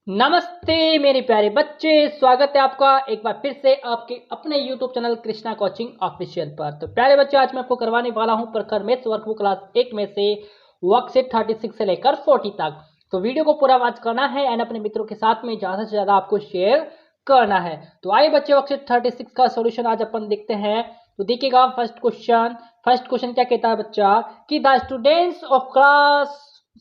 नमस्ते मेरे प्यारे बच्चे, स्वागत है आपका एक बार फिर से आपके अपने YouTube channel Krishna coaching official पर। तो प्यारे बच्चे, आज मैं आपको करवाने वाला हूं प्रखर मैथ्स वर्कबुक क्लास 1 में से वर्कशीट 36 से लेकर 40 तक। तो वीडियो को पूरा वॉच करना है एंड अपने मित्रों के साथ में ज़्यादा से ज़्यादा आपको शेयर करना है। तो आइए बच्चे, वर्कशीट 36 का सोल्यूशन आज अपन देखते हैं। तो देखिएगा फर्स्ट क्वेश्चन क्या कहता है बच्चा कि the students of class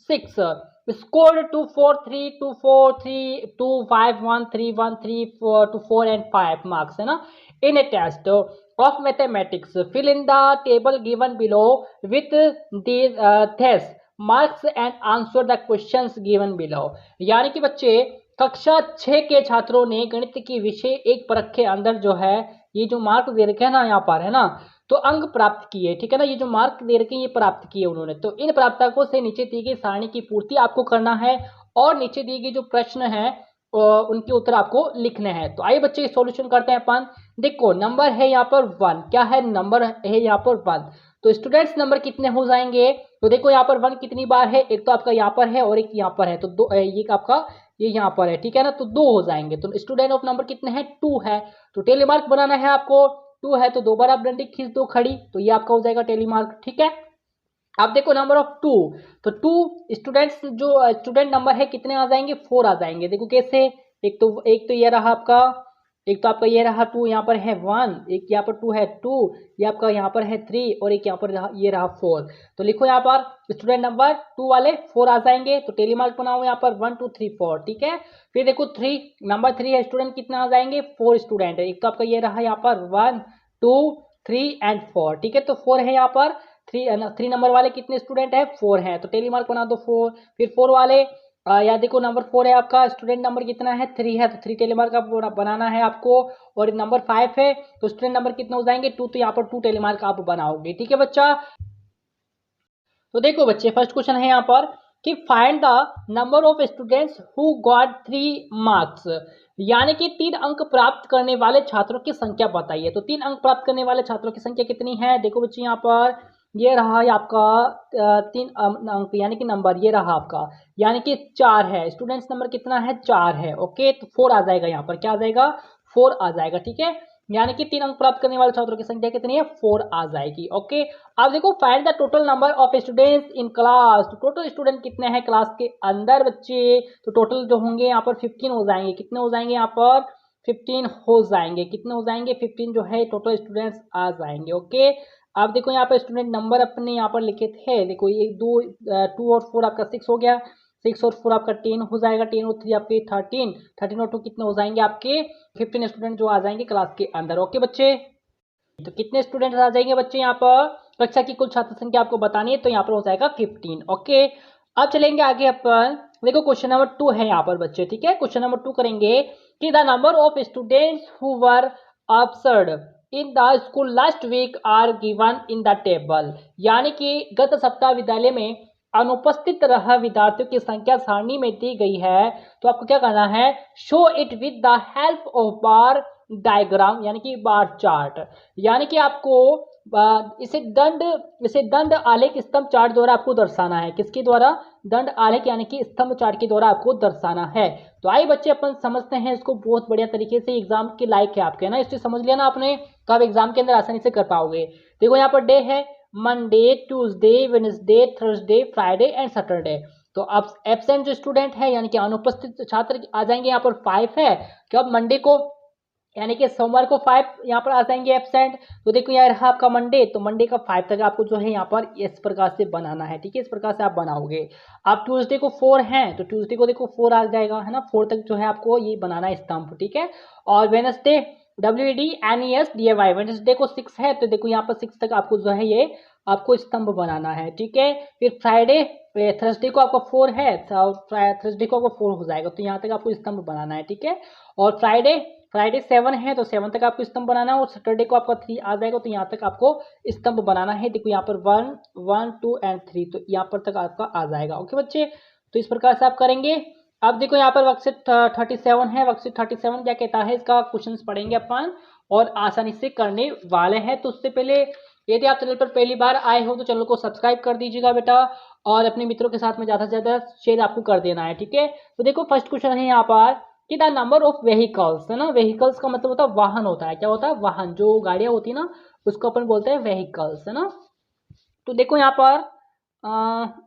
6 scored 243 243 251 313 4 to 4 and 5 marks है ना in a test of mathematics. Fill in the table given below with these tests marks and answer the questions given below। यानी कि बच्चे कक्षा 6 के छात्रों ने गणित की विषय एक परख के अंदर जो है ये जो मार्क दे रखे हैं ना यहाँ पर है ना, तो अंक प्राप्त किए। ठीक है ना, ये जो मार्क दे रखे हैं ये प्राप्त किए उन्होंने। तो इन प्राप्तांकों से नीचे दी गई सारणी की पूर्ति आपको करना है और नीचे दी गई जो प्रश्न है उनके उत्तर आपको लिखने हैं। तो आइए बच्चे सॉल्यूशन करते हैं अपन। देखो नंबर है यहाँ पर 1, क्या है नंबर है यहाँ पर 1। तो स्टूडेंट्स नंबर कितने हो जाएंगे, तो देखो यहाँ पर 1 कितनी बार है, एक तो आपका यहाँ पर है और एक यहाँ पर है, तो दो ये आपका ये यहाँ पर है। ठीक है ना, तो 2 हो जाएंगे। तो स्टूडेंट ऑफ नंबर कितने हैं 2 है। तो टेलीमार्क बनाना है आपको, 2 है तो 2 बार आप डंडी खींच दो खड़ी, तो ये आपका हो जाएगा टेलीमार्क। ठीक है, अब देखो नंबर ऑफ 2, तो 2 स्टूडेंट्स जो स्टूडेंट नंबर है कितने आ जाएंगे 4 आ जाएंगे। देखो कैसे, एक तो ये रहा आपका, एक तो आपका ये रहा 2, यहाँ पर है 1, एक यहाँ पर 2 है 2, ये आपका यहाँ पर है 3 और एक यहाँ पर ये रहा 4। तो लिखो यहाँ पर स्टूडेंट नंबर 2 वाले 4 आ जाएंगे। तो टेलीमार्क बनाओ यहाँ पर 1 2 3 4। ठीक है, फिर देखो 3 नंबर 3 है, स्टूडेंट कितना आ जाएंगे 4 स्टूडेंट है। एक तो आपका ये रहा यहाँ पर 1 2 3 एंड 4। ठीक है, तो 4 है यहाँ पर। 3 नंबर वाले कितने स्टूडेंट है 4 है, तो टेलीमार्क बना दो 4। फिर 4 वाले या देखो नंबर 4 है आपका, स्टूडेंट नंबर कितना है 3 है, तो 3 टेलीमार्क आप बनाना है आपको। और नंबर 5 है तो स्टूडेंट नंबर कितने हो जाएंगे 2, तो यहाँ पर 2 टेलीमार्क आप बनाओगे। ठीक है बच्चा, तो देखो बच्चे फर्स्ट क्वेश्चन है यहाँ पर कि find the number of students who got 3 marks. यानी कि 3 अंक प्राप्त करने वाले छात्रों की संख्या बताइए। तो 3 अंक प्राप्त करने वाले छात्रों की संख्या कितनी है, देखो बच्चे यहाँ पर ये रहा आपका 3 अंक यानी कि नंबर ये रहा आपका, यानी कि 4 है। स्टूडेंट्स नंबर कितना है 4 है। ओके, तो 4 आ जाएगा यहाँ पर, क्या आ जाएगा 4 आ जाएगा। ठीक है, यानी कि 3 अंक प्राप्त करने वाले छात्रों की संख्या कितनी है 4 आ जाएगी। ओके, अब देखो find the total number of students in class. तो टोटल स्टूडेंट कितने हैं क्लास के अंदर बच्चे, तो टोटल जो होंगे यहाँ पर 15 हो जाएंगे। कितने हो जाएंगे यहाँ पर 15 हो जाएंगे। कितने हो जाएंगे 15 जो है टोटल स्टूडेंट्स आ जाएंगे। ओके, अब देखो यहाँ पर स्टूडेंट नंबर अपने यहाँ पर लिखे थे, देखो ये 2 और 4 आपका 6 हो गया, 6 और 4 आपका 10 हो जाएगा, 10 और 3 आपके 13, 13 और 2 कितने हो जाएंगे आपके 15 स्टूडेंट जो आ जाएंगे क्लास के अंदर। ओके बच्चे, तो कितने स्टूडेंट आ जाएंगे बच्चे यहाँ पर, कक्षा की कुल छात्र संख्या आपको बतानी है, तो यहाँ पर हो जाएगा 15। ओके, अब चलेंगे आगे अपन। देखो क्वेश्चन नंबर 2 है यहाँ पर बच्चे। ठीक है, क्वेश्चन नंबर 2 करेंगे कि the number of students who were absent in the school last week are given in the table. यानी कि गत सप्ताह विद्यालय में अनुपस्थित रह विद्यार्थियों की संख्या सारणी में दी गई है। तो आपको क्या करना है, show it with the help of bar diagram यानी कि बार चार्ट। यानी कि आपको इसे दंड आलेख स्तंभ चार्ट द्वारा आपको दर्शाना है। किसके द्वारा, दंड आलेख यानी कि स्तंभ चार्ट के द्वारा आपको दर्शाना है। तो आइए बच्चे अपन समझते हैं इसको, बहुत बढ़िया तरीके से एग्जाम के लायक है आपके ना, इससे समझ लिया ना आपने, तो आप एग्जाम के अंदर आसानी से कर पाओगे। देखो यहाँ पर डे है Monday Tuesday Wednesday Thursday Friday and Saturday. तो अब एब्सेंट जो स्टूडेंट है यानी कि अनुपस्थित छात्र आ जाएंगे यहाँ पर 5 है। कि अब मंडे को यानी कि सोमवार को 5 यहाँ पर आ जाएंगे एब्सेंट। तो देखो यहाँ रहा आपका मंडे, तो मंडे का 5 तक आपको जो है यहाँ पर इस प्रकार से बनाना है। ठीक है, इस प्रकार से आप बनाओगे। आप ट्यूसडे को 4 हैं तो ट्यूसडे को देखो 4 आ जाएगा है ना, 4 तक जो है आपको ये बनाना है स्तंभ। ठीक है, और वेडनेसडे WEDNESDAY वेडनेसडे को 6 है, तो देखो यहाँ पर 6 तक आपको जो है ये आपको स्तंभ बनाना है। ठीक है, फिर फ्राइडे थर्सडे को आपका 4 है, थर्सडे को आपका 4 हो जाएगा, तो यहाँ तक आपको स्तंभ बनाना है। ठीक है, और फ्राइडे 7 है तो 7 तक आपको स्तंभ बनाना है, और सैटरडे को आपका 3 आ जाएगा, तो यहाँ तक आपको स्तंभ बनाना है। देखो यहाँ पर 1 1 2 एंड 3, तो यहाँ पर तक आपका आ जाएगा। ओके बच्चे, तो इस प्रकार से आप करेंगे। अब देखो यहाँ पर वर्कशीट 37 है। वर्कशीट 37 क्या कहता है, इसका क्वेश्चन पढ़ेंगे अपन और आसानी से करने वाले हैं। तो उससे पहले यदि आप चैनल पर पहली बार आए हो तो चैनल को सब्सक्राइब कर दीजिएगा बेटा, और अपने मित्रों के साथ में ज़्यादा से ज़्यादा शेयर आपको कर देना है, ठीक है। तो देखो फर्स्ट क्वेश्चन है यहाँ पर कि द नंबर ऑफ व्हीकल्स, है ना। व्हीकल्स का मतलब होता है वाहन होता है, क्या होता है, वाहन, जो गाड़ियाँ होती है ना उसको अपन बोलते हैं व्हीकल्स, है ना। तो देखो यहाँ पर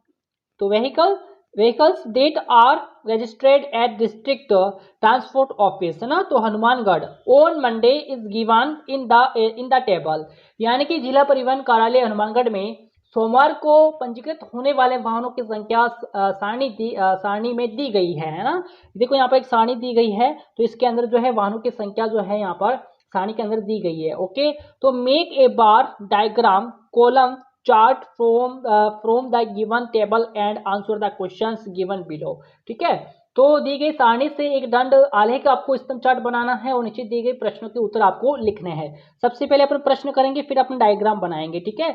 तो vehicles that are registered at district transport office, है ना। तो Hanumangarh on Monday is given in the table, यानी कि जिला परिवहन कार्यालय हनुमानगढ़ में सोमवार को पंजीकृत होने वाले वाहनों की संख्या सारणी में दी गई है ना। देखो यहाँ पर एक सारणी दी गई है, तो इसके अंदर जो है वाहनों की संख्या जो है यहाँ पर सारणी के अंदर दी गई है। ओके, तो make a bar diagram column chart from the given table and answer the questions given below, ठीक है। तो दी गई सारणी से एक दंड आलेख आपको स्तंभ चार्ट बनाना है और नीचे दिए गए प्रश्नों के उत्तर आपको लिखने हैं। सबसे पहले अपन प्रश्न करेंगे, फिर अपन डायग्राम बनाएंगे, ठीक है।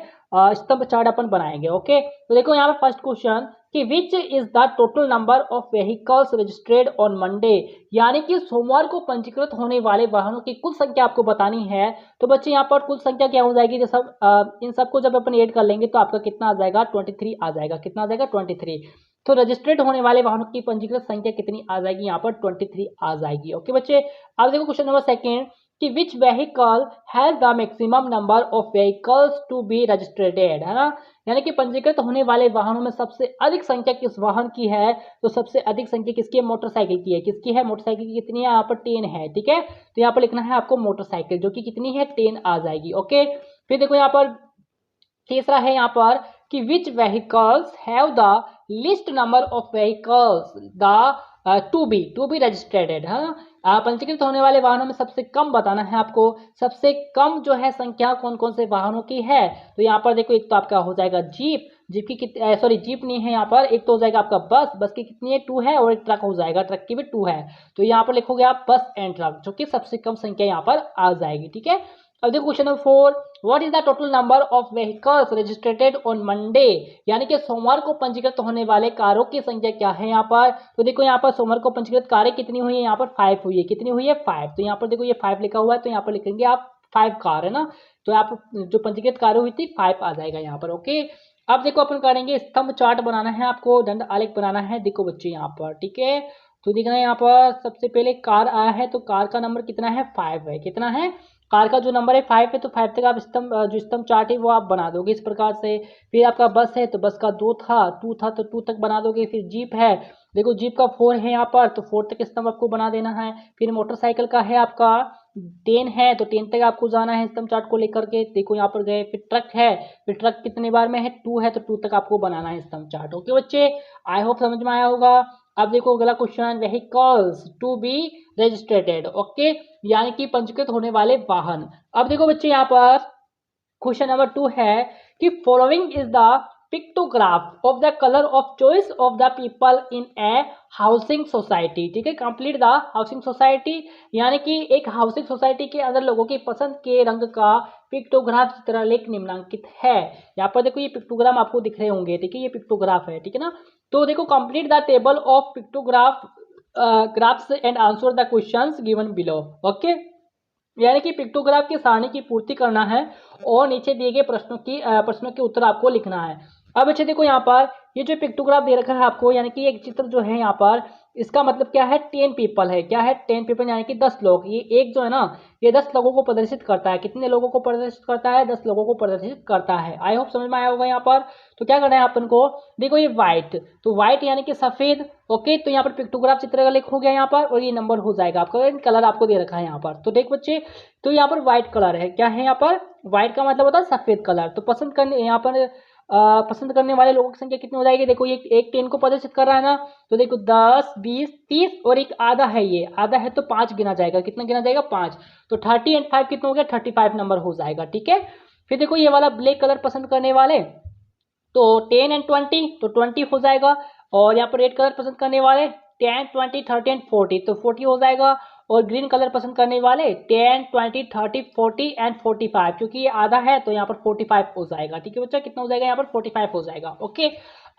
स्तंभ चार्ट अपन बनाएंगे। ओके, तो देखो यहाँ पर फर्स्ट क्वेश्चन कि which is the total number of vehicles registered on Monday, यानी कि सोमवार को पंजीकृत होने वाले वाहनों की कुल संख्या आपको बतानी है। तो बच्चे यहाँ पर कुल संख्या क्या हो जाएगी, इन सबको जब अपन ऐड कर लेंगे तो आपका कितना आ जाएगा, 23 आ जाएगा। कितना आ जाएगा, 23। तो रजिस्टर्ड होने वाले वाहनों की पंजीकृत संख्या कितनी आ जाएगी, यहाँ पर 23 आ जाएगी। ओके बच्चे, अब देखो क्वेश्चन नंबर सेकेंड कि which vehicle has the maximum number of vehicles to be registered, है ना। यानी कि पंजीकृत होने वाले वाहनों में सबसे अधिक संख्या किस वाहन की है, तो सबसे अधिक संख्या किसकी है, मोटरसाइकिल की है। किसकी है, मोटरसाइकिल की कितनी है, यहाँ पर 10 है, ठीक है। तो यहाँ पर लिखना है आपको मोटरसाइकिल, जो कि कितनी है, 10 आ जाएगी। ओके, फिर देखो यहाँ पर तीसरा है यहाँ पर कि which vehicles have the list number of vehicles the to be registered, है। पंजीकृत होने वाले वाहनों में सबसे कम बताना है आपको, सबसे कम जो है संख्या कौन कौन से वाहनों की है। तो यहाँ पर देखो एक तो आपका हो जाएगा जीप, जीप नहीं है यहाँ पर, एक तो हो जाएगा आपका बस की कितनी है, 2 है, और एक ट्रक हो जाएगा, ट्रक की भी 2 है। तो यहाँ पर लिखोगे आप बस एंड ट्रक, जो कि सबसे कम संख्या यहाँ पर आ जाएगी, ठीक है। अब देखो question number 4, what is the total number of vehicles registered on Monday, यानी कि सोमवार को पंजीकृत होने वाले कारों की संख्या क्या है यहाँ पर। तो देखो यहाँ पर सोमवार को पंजीकृत कारें कितनी हुई है, यहाँ पर 5 हुई है। कितनी हुई है, 5। तो यहाँ पर देखो ये 5 लिखा हुआ है, तो यहाँ पर लिखेंगे आप 5 कार, है ना। तो आप जो पंजीकृत कारें हुई थी 5 आ जाएगा यहाँ पर। ओके, अब देखो अपन करेंगे स्तंभ चार्ट बनाना है, आपको दंड आलेख बनाना है। देखो बच्चे यहाँ पर, ठीक है। तो देखना है यहाँ पर सबसे पहले कार आया है, तो कार का नंबर कितना है, 5 है। कितना है, कार का जो नंबर है 5 है, तो 5 तक आप जो स्तंभ चार्ट है वो आप बना दोगे इस प्रकार से। फिर आपका बस है, तो बस का 2 था, 2 था तो 2 तक बना दोगे। फिर जीप है, देखो जीप का 4 है यहाँ पर, तो 4 तक स्तंभ आपको बना देना है। फिर मोटरसाइकिल का है आपका 10 है, तो 10 तक आपको जाना है स्तंभ चार्ट को लेकर के। देखो यहाँ पर गए। फिर ट्रक है, फिर ट्रक कितने बार में है, 2 है, तो 2 तक आपको बनाना है स्तंभ चार्ट। ओके बच्चे, आई होप समझ में आया होगा। अब देखो अगला question, vehicles to be registered, okay, यानी कि पंजीकृत होने वाले वाहन। अब देखो बच्चे यहाँ पर क्वेश्चन नंबर 2 है कि following is the pictograph of the colour of choice of the people in A housing society, ठीक है। कंप्लीट द हाउसिंग सोसाइटी, यानी कि एक हाउसिंग सोसाइटी के अंदर लोगों की पसंद के रंग का पिक्टोग्राफ चित्रलेख निम्नांकित है। यहाँ पर देखो ये पिक्टोग्राम आपको दिख रहे होंगे, ठीक है, ये पिक्टोग्राफ है, ठीक है ना। तो देखो complete the table of pictograph graphs and answer the questions given below, okay. यानी कि पिक्टोग्राफ की सारणी की पूर्ति करना है और नीचे दिए गए प्रश्नों के उत्तर आपको लिखना है। अब अच्छा देखो यहाँ पर ये जो पिक्टोग्राफ दे रखा है आपको, यानी कि एक चित्र जो है यहाँ पर, इसका मतलब क्या है, 10 पीपल है। क्या है, 10 पीपल, यानी कि 10 लोग। ये एक जो है ना, ये 10 लोगों को प्रदर्शित करता है। कितने लोगों को प्रदर्शित करता है, 10 लोगों को प्रदर्शित करता है। आई होप समझ में आया होगा यहाँ पर। तो क्या करना है अपन को, देखो ये व्हाइट, तो व्हाइट यानी कि सफेद, ओके। तो यहाँ पर पिक्टोग्राफ चित्र का लिख हो गया यहाँ पर, और ये नंबर हो जाएगा आपका। कलर आपको दे रखा है यहाँ पर, तो देख बच्चे, तो यहाँ पर व्हाइट कलर है। क्या है यहाँ पर, व्हाइट का मतलब होता है सफेद कलर। तो पसंद करने यहाँ पर पसंद करने वाले लोगों की संख्या कितनी हो जाएगी, देखो ये एक 10 को प्रदर्शित कर रहा है ना, तो देखो 10, 20, 30 और एक आधा है, ये आधा है तो 5 गिना जाएगा। कितना गिना जाएगा, 5। तो 30 एंड 5 कितना हो गया, 35 नंबर हो जाएगा, ठीक है। फिर देखो ये वाला ब्लैक कलर पसंद करने वाले, तो 10 एंड 20, तो 20 हो जाएगा। और यहाँ पर रेड कलर पसंद करने वाले 10, 20, 30 एंड 40, तो 40 हो जाएगा। और ग्रीन कलर पसंद करने वाले 10, 20, 30, 40 एंड 45, क्योंकि ये आधा है तो यहाँ पर 45 हो जाएगा, ठीक है बच्चा। कितना हो जाएगा यहाँ पर, 45 हो जाएगा, ओके।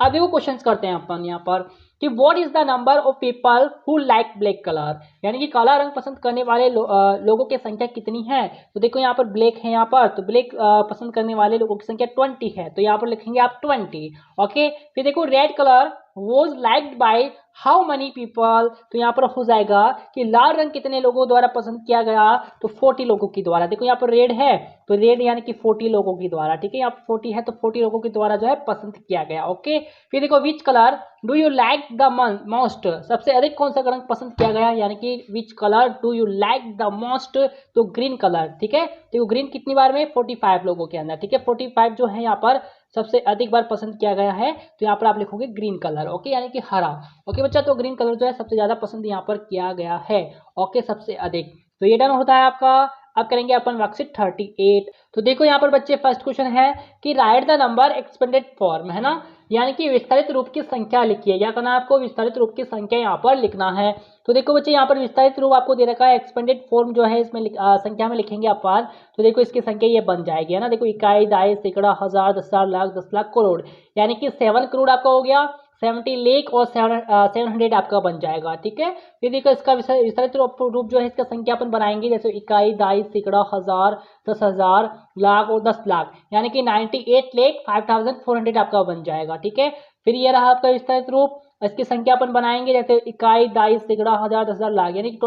अब देखो क्वेश्चन करते हैं अपन यहाँ पर कि what is the number of people who like black colour, यानी कि काला रंग पसंद करने वाले लोगों की संख्या कितनी है। तो देखो यहाँ पर ब्लैक है यहाँ पर, तो ब्लैक पसंद करने वाले लोगों की संख्या 20 है, तो यहाँ पर लिखेंगे आप 20। ओके, फिर देखो red colour was liked by how many people, तो यहाँ पर हो जाएगा कि लाल रंग कितने लोगों द्वारा पसंद किया गया, तो 40 लोगों की द्वारा। देखो यहाँ पर रेड है तो रेड यानी कि 40 लोगों की द्वारा, ठीक है, यहाँ पर 40 है तो 40 लोगों के द्वारा जो है पसंद किया गया। ओके, फिर देखो which colour do you like the most, सबसे अधिक कौन सा रंग पसंद किया गया, यानी कि which colour do you like the most, तो ग्रीन कलर, ठीक है। देखो ग्रीन कितनी बार में, 45 लोगों के अंदर, ठीक है, 45 जो है यहाँ पर सबसे अधिक बार पसंद किया गया है, तो यहाँ पर आप लिखोगे ग्रीन कलर। ओके, यानी कि हरा। ओके बच्चा, तो ग्रीन कलर जो है सबसे ज्यादा पसंद यहाँ पर किया गया है। ओके, सबसे अधिक, तो ये डन होता है आपका। अब करेंगे अपन वर्कशीट 38। तो देखो यहाँ पर बच्चे फर्स्ट क्वेश्चन है कि write the number expanded form, है ना, यानी कि विस्तारित रूप की संख्या लिखिए। क्या करना है आपको, विस्तारित रूप की संख्या यहाँ पर लिखना है। तो देखो बच्चे यहाँ पर विस्तारित रूप आपको दे रखा है, एक्सपेंडेड फॉर्म जो है इसमें संख्या में लिखेंगे अपन। तो देखो इसकी संख्या ये बन जाएगी, है ना, देखो इकाई, दाई, सैकड़ा, हजार, 10,000, लाख, 10 लाख, करोड़, यानी कि 7 करोड़ आपका हो गया, 70 लाख और 700 आपका बन जाएगा, ठीक है। फिर देखो इसका विस्तारित रूप जो है इसका संख्या अपन बनाएंगे, जैसे इकाई, दाई, सैकड़ा, हजार, 10,000, लाख और 10 लाख, यानी कि 98 लाख 5,400 आपका बन जाएगा, ठीक है। फिर ये रहा आपका विस्तारित रूप, इसकी संख्या अपन बनाएंगे, जैसे इकाई, दाई, सैकड़ा, हजार, 10,000, लाख, यानी कि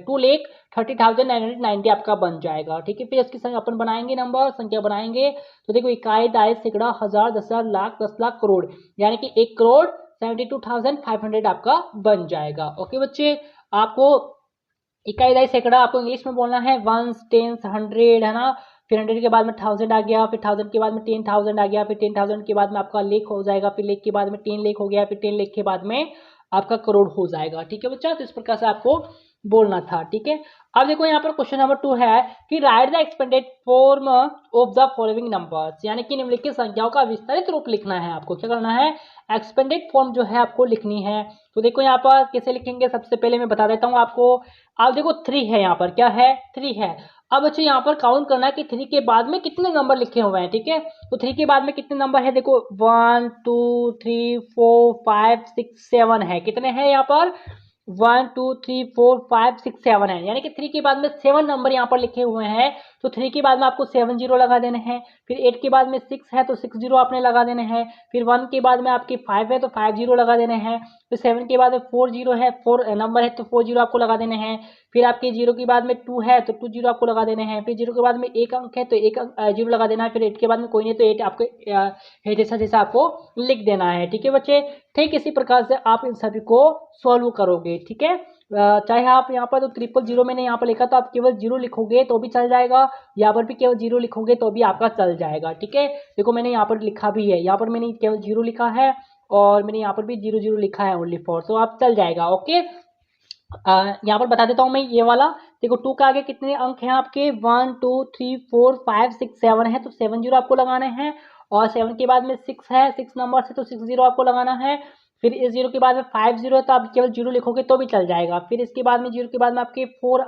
2,30,990 आपका बन जाएगा, ठीक है। फिर इसकी संख्या अपन बनाएंगे, नंबर संख्या बनाएंगे, तो देखो इकाई, दाई, सैकड़ा, हजार, 10,000, लाख, 10 लाख, करोड़, यानी कि 1 करोड़ 72,500 आपका बन जाएगा। ओके बच्चे, आपको इकाई, दाई, सैकड़ा आपको इंग्लिश में बोलना है, वंस, टेंस, 100, है ना, फिर 100 के बाद में 1000 आ गया, फिर 1000 के बाद में 10,000 आ गया, फिर 10,000 के बाद में आपका लेख हो जाएगा, फिर लेख के बाद में 10 लेख हो गया, फिर 10 लेख के बाद में आपका करोड़ हो जाएगा, ठीक है बच्चा। तो इस प्रकार से आपको बोलना था, ठीक है। अब देखो यहाँ पर क्वेश्चन नंबर 2 है कि write the expanded form of the following numbers, यानी कि निम्नलिखित संख्याओं का विस्तारित रूप लिखना है आपको। क्या करना है, एक्सपेंडेड फॉर्म जो है आपको लिखनी है। तो देखो यहाँ पर कैसे लिखेंगे, सबसे पहले मैं बता देता हूँ आपको। अब देखो 3 है, यहाँ पर क्या है, 3 है। अब बच्चों यहाँ पर काउंट करना है कि 3 के बाद में कितने नंबर लिखे हुए हैं, ठीक है। तो 3 के बाद में कितने नंबर है, देखो 1 2 3 4 5 6 7 है, कितने हैं यहाँ पर, 1 2 3 4 5 6 7 है, यानी कि 3 के बाद में 7 नंबर यहाँ पर लिखे हुए हैं। तो 3 के बाद में आपको 7 जीरो लगा देने हैं, फिर 8 के बाद में 6 है तो 6 जीरो आपने लगा देने हैं, फिर 1 के बाद में आपके 5 है तो 5 जीरो लगा देने हैं, फिर 7 के बाद में 4 जीरो है, 4 नंबर है तो 4 जीरो आपको लगा देने हैं, फिर आपके 0 के बाद में 2 है तो 2 जीरो आपको लगा देने हैं, फिर 0 के बाद में 1 अंक है तो 1 जीरो लगा देना है, फिर 8 के बाद में कोई नहीं तो 8 आपको है जैसा जैसा आपको लिख देना है, ठीक है बच्चे। ठीक इसी प्रकार से आप इन सभी को सॉल्व करोगे, ठीक है। चाहे आप यहाँ पर तो 000 मैंने यहाँ पर लिखा तो आप केवल 0 लिखोगे तो भी चल जाएगा, यहाँ पर भी केवल 0 लिखोगे तो भी आपका चल जाएगा, ठीक है। देखो मैंने यहाँ पर लिखा भी है, यहाँ पर मैंने केवल 0 लिखा है और मैंने यहाँ पर भी 0 लिखा है ओनली फॉर, तो आप चल जाएगा। ओके, यहाँ पर बता देता हूँ मैं ये वाला। देखो 2 का आगे कितने अंक हैं आपके, 1 2 3 4 5 6 7 है, तो 7 जीरो आपको लगाने हैं, और 7 के बाद में 6 है, 6 नंबर से तो 6 जीरो आपको लगाना है, फिर इस 0 के बाद में 5 जीरो है तो आप केवल 0 लिखोगे तो भी चल जाएगा, फिर इसके बाद में 0 के बाद में आपके 4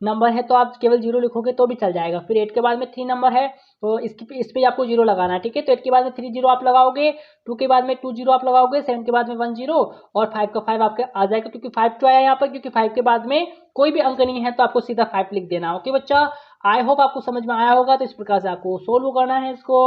नंबर है तो आप केवल 0 लिखोगे तो भी चल जाएगा, फिर 8 के बाद में 3 नंबर है तो इस पे आपको 0 लगाना है, ठीक है। तो 8 के बाद में 3 जीरो आप लगाओगे, 2 के बाद में 2 जीरो आप लगाओगे, 7 के बाद में 1 जीरो और 5 का 5 आपके आ जाएगा, क्योंकि 5 तो आया यहाँ पर, क्योंकि 5 के बाद में कोई भी अंक नहीं है तो आपको सीधा 5 लिख देना। ओके बच्चा, आई होप आपको समझ में आया होगा। तो इस प्रकार से आपको सोल्व करना है इसको।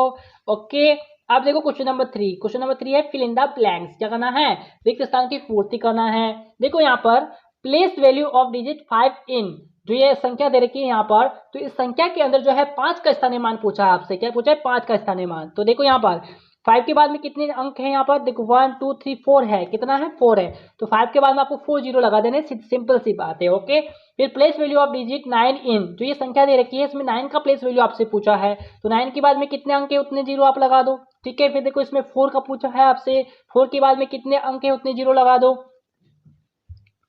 ओके, अब देखो क्वेश्चन नंबर 3। क्वेश्चन नंबर 3 है फिल इन द ब्लैंक्स। क्या करना है, रिक्त स्थान की पूर्ति करना है। देखो यहाँ पर प्लेस वैल्यू ऑफ डिजिट 5 इन, जो ये संख्या दे रखी है यहाँ पर, तो इस संख्या के अंदर जो है 5 का स्थानीय मान पूछा है आपसे। क्या पूछा है, 5 का स्थानीय मान। तो देखो यहाँ पर 5 के बाद में कितने अंक हैं यहाँ पर, देखो 1 2 3 4 है, कितना है 4 है, तो 5 के बाद में आपको 4 जीरो लगा देने, सिंपल सी बात है। ओके, फिर प्लेस वैल्यू ऑफ डिजिट 9 इन, जो ये संख्या दे रखी है इसमें 9 का प्लेस वैल्यू आपसे पूछा है, तो 9 के बाद में कितने अंक है उतने जीरो आप लगा दो, ठीक है। फिर देखो इसमें 4 का पूछा है आपसे, 4 के बाद में कितने अंक है उतने जीरो लगा दो।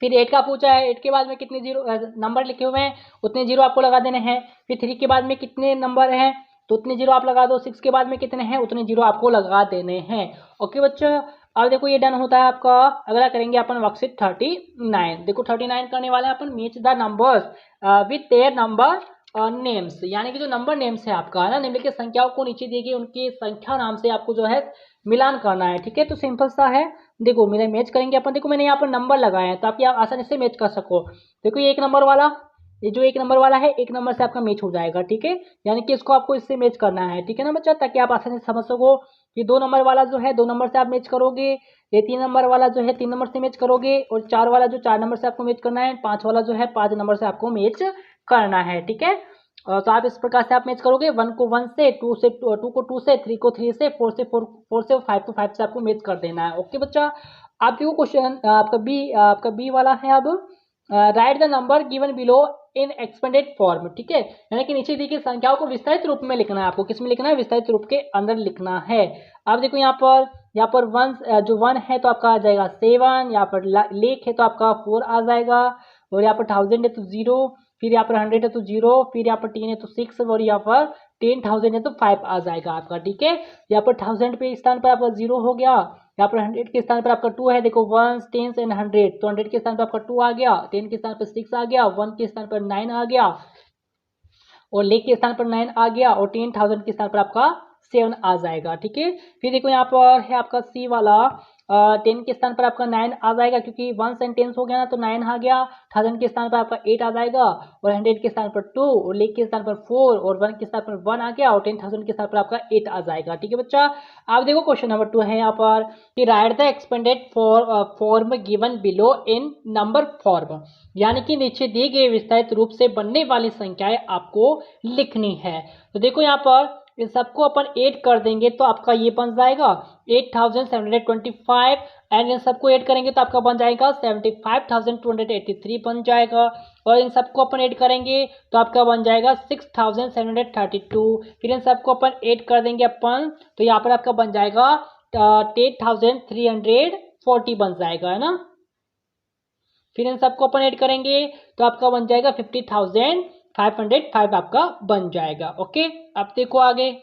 फिर 8 का पूछा है, 8 के बाद में कितने जीरो नंबर लिखे हुए हैं उतने जीरो आपको लगा देने हैं। फिर 3 के बाद में कितने नंबर हैं तो उतने जीरो आप लगा दो। 6 के बाद में कितने हैं उतने जीरो आपको लगा देने हैं। ओके बच्चों, अब देखो ये डन होता है आपका। अगला करेंगे अपन वर्कशीट 39। देखो 39 करने वाले हैं अपन, match the numbers with their number names, यानी कि जो नंबर नेम्स है आपका, है ना, निम्नलिखित संख्याओं को नीचे दी गई उनकी संख्या नाम से आपको जो है मिलान करना है। ठीक है, तो सिंपल सा है। देखो मेरा मैच करेंगे अपन। देखो मैंने यहाँ पर नंबर लगाए हैं ताकि आप आसानी से मैच कर सको। देखो ये 1 नंबर वाला, ये जो 1 नंबर वाला है 1 नंबर से आपका मैच हो जाएगा। ठीक है, यानी कि इसको आपको इससे मैच करना है। ठीक है ना बच्चा, ताकि आप आसानी से समझ सको कि 2 नंबर वाला जो है 2 नंबर से आप मैच करोगे, ये 3 नंबर वाला जो है 3 नंबर से मैच करोगे, और 4 वाला जो 4 नंबर से आपको मैच करना है, 5 वाला जो है 5 नंबर से आपको मैच करना है। ठीक है, तो आप इस प्रकार से आप मैच करोगे। 1 को 1 से, 2 से 2 को 2 से, 3 को 3 से, 4 से 4 से, 5 को 5 से आपको मैच कर देना है। ओके बच्चा, आप देखो क्वेश्चन आपका बी वाला है। अब right the number given below in expanded form. ठीक है, यानी कि नीचे दी गई संख्याओं को विस्तारित रूप में लिखना है आपको। किस में लिखना है? विस्तारित रूप के अंदर लिखना है। अब देखो यहाँ पर 1 जो 1 है तो आपका आ जाएगा 7, यहाँ पर लेख है तो आपका 4 आ जाएगा, और यहाँ पर 1000 है तो 0, फिर यहाँ पर 100 है तो 0, फिर यहाँ पर 10 है तो 6, और यहाँ पर 10,000 है तो 5 आ जाएगा आपका। ठीक है, यहाँ पर 1000 पे स्थान पर आपका 0 हो गया, यहाँ पर 100 के स्थान पर आपका 2 है। देखो 1 10 एंड 100, तो 100 के स्थान पर आपका 2 आ गया, 10 के स्थान पर 6 आ गया, 1 के स्थान पर 9 आ गया, और लेख के स्थान पर 9 आ गया, और 10,000 के स्थान पर आपका 7 आ जाएगा। ठीक है, फिर देखो यहाँ पर है आपका सी वाला, 10 के स्थान पर आपका 9 आ जाएगा, क्योंकि 1 एंड 10 हो गया ना, तो 9 आ गया। 1000 के स्थान पर आपका 8 आ जाएगा, और 100 के स्थान पर 2, और लेख के स्थान पर 4, और 1 के स्थान पर 1 आ गया, और 10,000 के स्थान पर आपका 8 आ जाएगा। ठीक है बच्चा, आप देखो क्वेश्चन नंबर 2 है यहाँ पर कि write the expanded form given below in number form, यानी कि नीचे दिए गए विस्तारित रूप से बनने वाली संख्याएं आपको लिखनी है। तो देखो यहाँ पर इन सबको अपन ऐड कर देंगे तो आपका ये बन जाएगा 8725, एंड इन सबको ऐड करेंगे तो आपका बन जाएगा 75,283 बन जाएगा, और इन सबको अपन ऐड करेंगे तो आपका बन जाएगा 6,732। फिर इन सबको अपन ऐड कर देंगे अपन, तो यहाँ पर आपका बन जाएगा 10,340 बन जाएगा, है ना। फिर इन सबको अपन ऐड करेंगे तो आपका बन जाएगा 50,505 आपका बन जाएगा। ओके, अब देखो आगे।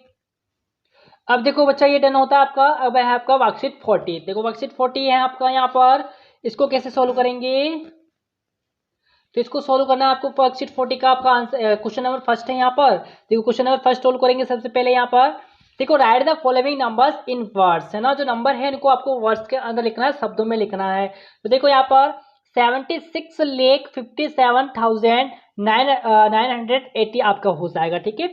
अब देखो बच्चा ये डन होता है आपका। अब है आपका वर्कशीट 40। देखो वर्कशीट 40 है आपका यहाँ पर। इसको कैसे सोल्व करेंगे? तो इसको सोल्व करना है आपको। वर्कशीट 40 का आपका आंसर क्वेश्चन नंबर फर्स्ट है यहाँ पर। देखो क्वेश्चन नंबर फर्स्ट सोल्व करेंगे सबसे पहले यहाँ पर। देखो right the following numbers in words, है ना। जो नंबर है इनको आपको वर्ड्स के अंदर लिखना है, शब्दों में लिखना है। तो देखो यहाँ पर 76,57,980 आपका हो जाएगा। ठीक है,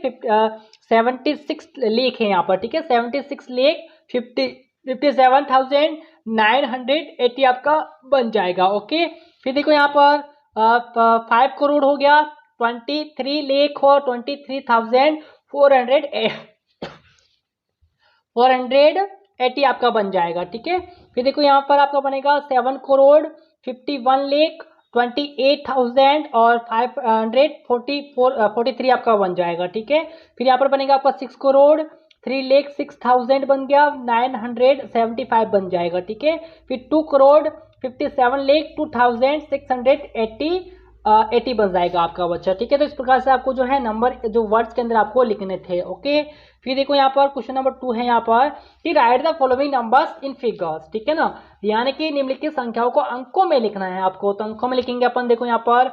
76 लेख है यहाँ पर। ठीक है, 76 लेख 57,980 आपका बन जाएगा। ओके, फिर देखो यहाँ पर 5 करोड़ हो गया, 23 लेख और 23,480 आपका बन जाएगा। ठीक है, फिर देखो यहाँ पर आपका बनेगा 7 करोड़ 51 लेख 28,000 और 543 आपका बन जाएगा। ठीक है, फिर यहाँ पर बनेगा आपका 6 करोड़ 3 लेख 6,000 बन गया, 975 बन जाएगा। ठीक है, फिर 2 करोड़ 57 लेख 2,680 बन जाएगा आपका बच्चा। ठीक है, तो इस प्रकार से आपको जो है नंबर जो वर्ड्स के अंदर आपको लिखने थे। ओके, फिर देखो यहाँ पर क्वेश्चन नंबर 2 है यहाँ पर कि write the following numbers in figures. ठीक है ना, यानी कि निम्नलिखित संख्याओं को अंकों में लिखना है आपको। तो अंकों में लिखेंगे अपन। देखो यहाँ पर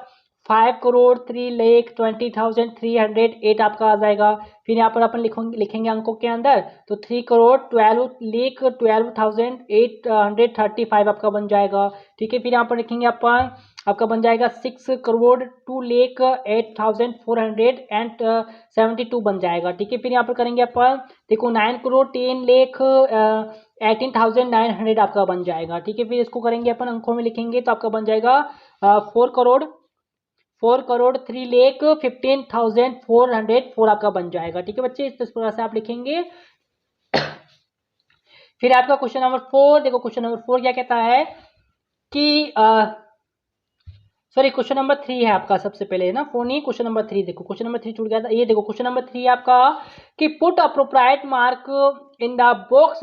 5 करोड़ 3 लेख 20,308 आपका आ जाएगा। फिर यहाँ पर अपन लिखेंगे अंकों के अंदर, तो 3 करोड़ 12 लेख 12,835 आपका बन जाएगा। ठीक है, फिर यहाँ पर लिखेंगे अपन, आपका बन जाएगा 6 करोड़ 2 लेख 8,472 बन जाएगा। ठीक है, फिर यहाँ पर करेंगे अपन, देखो 9 करोड़ 10 लेख 18,900 आपका बन जाएगा। ठीक है, फिर इसको करेंगे अपन अंकों में लिखेंगे तो आपका बन जाएगा 4 करोड़ 3 लेख 15,404 आपका बन जाएगा। ठीक है बच्चे, इस प्रकार से आप लिखेंगे। फिर आपका क्वेश्चन नंबर 4, देखो क्वेश्चन नंबर 4 क्या कहता है कि सॉरी क्वेश्चन नंबर 3 है आपका सबसे पहले, है ना। 4 नहीं, क्वेश्चन नंबर 3। देखो क्वेश्चन नंबर 3 छूट गया था। ये देखो क्वेश्चन नंबर 3 है आपका कि put appropriate mark in the box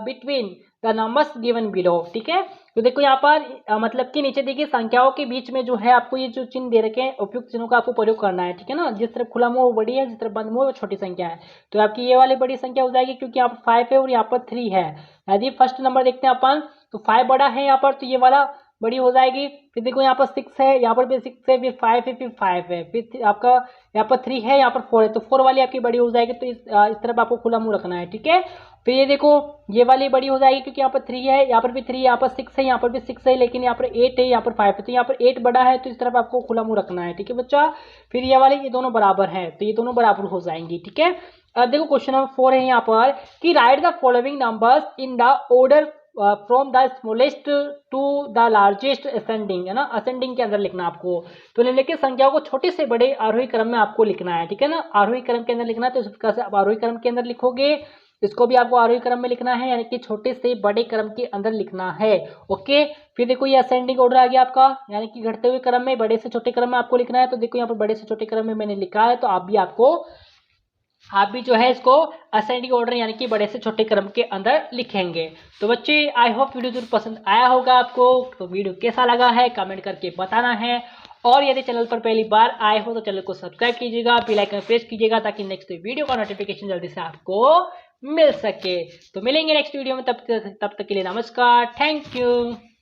between the numbers given below. ठीक है, तो देखो यहाँ पर मतलब कि नीचे देखिए संख्याओं के बीच में जो है आपको ये जो चिन्ह दे रखे हैं, उपयुक्त चिन्हों का आपको प्रयोग करना है। ठीक है ना, जिस तरफ खुला मुंह वो बड़ी है, जिस तरफ बंद मुंह वो छोटी संख्या है। तो आपकी ये वाली बड़ी संख्या हो जाएगी, क्योंकि यहाँ पर 5 है और यहाँ पर 3 है। यदि फर्स्ट नंबर देखते हैं अपन, तो 5 बड़ा है यहाँ पर, तो ये वाला बड़ी हो जाएगी। फिर देखो यहाँ पर 6 है, यहाँ पर भी 6 है, फिर 5 है, फिर 5 है, फिर आपका यहाँ पर 3 है, यहाँ पर 4 है, तो 4 वाली आपकी बड़ी हो जाएगी। तो इस तरफ आपको खुला मुंह रखना है, ठीक है। फिर ये देखो ये वाली बड़ी हो जाएगी क्योंकि यहाँ पर 3 है, यहाँ पर भी 3, यहाँ पर 6 है, यहाँ पर भी 6 है, लेकिन यहाँ पर 8 है, यहाँ पर 5 है, तो यहाँ पर 8 बड़ा है, तो इस तरफ आपको खुला मुंह रखना है, ठीक है बच्चा। फिर ये वाले ये दोनों बराबर हैं, तो ये दोनों बराबर हो जाएंगी, ठीक है। अब देखो क्वेश्चन नंबर 4 है यहाँ पर कि write the following numbers in the order from the smallest to the largest ascending, है ना, असेंडिंग के अंदर लिखना आपको। तो निम्नलिखित संख्याओं को छोटे से बड़े आरोही क्रम में आपको लिखना है, ठीक है ना, आरोही क्रम के अंदर लिखना है। तो इस प्रकार से आप आरोही क्रम के अंदर लिखोगे, इसको भी आपको आरोही क्रम में लिखना है, यानी कि छोटे से बड़े क्रम के अंदर लिखना है। ओके, फिर देखो ये असेंडिंग ऑर्डर आ गया आपका, यानी कि घटते हुए क्रम में बड़े से छोटे क्रम में आपको लिखना है। तो देखो यहाँ पर बड़े से छोटे क्रम में मैंने लिखा है, तो आप भी जो है इसको असेंडिंग ऑर्डर यानी कि बड़े से छोटे क्रम के अंदर लिखेंगे। तो बच्चे आई होप वीडियो जरूर पसंद आया होगा आपको। तो वीडियो कैसा लगा है कमेंट करके बताना है, और यदि चैनल पर पहली बार आए हो तो चैनल को सब्सक्राइब कीजिएगा, बेल आइकन प्रेस कीजिएगा ताकि नेक्स्ट वीडियो का नोटिफिकेशन जल्दी से आपको मिल सके। तो मिलेंगे नेक्स्ट वीडियो में, तब तक के लिए नमस्कार, थैंक यू।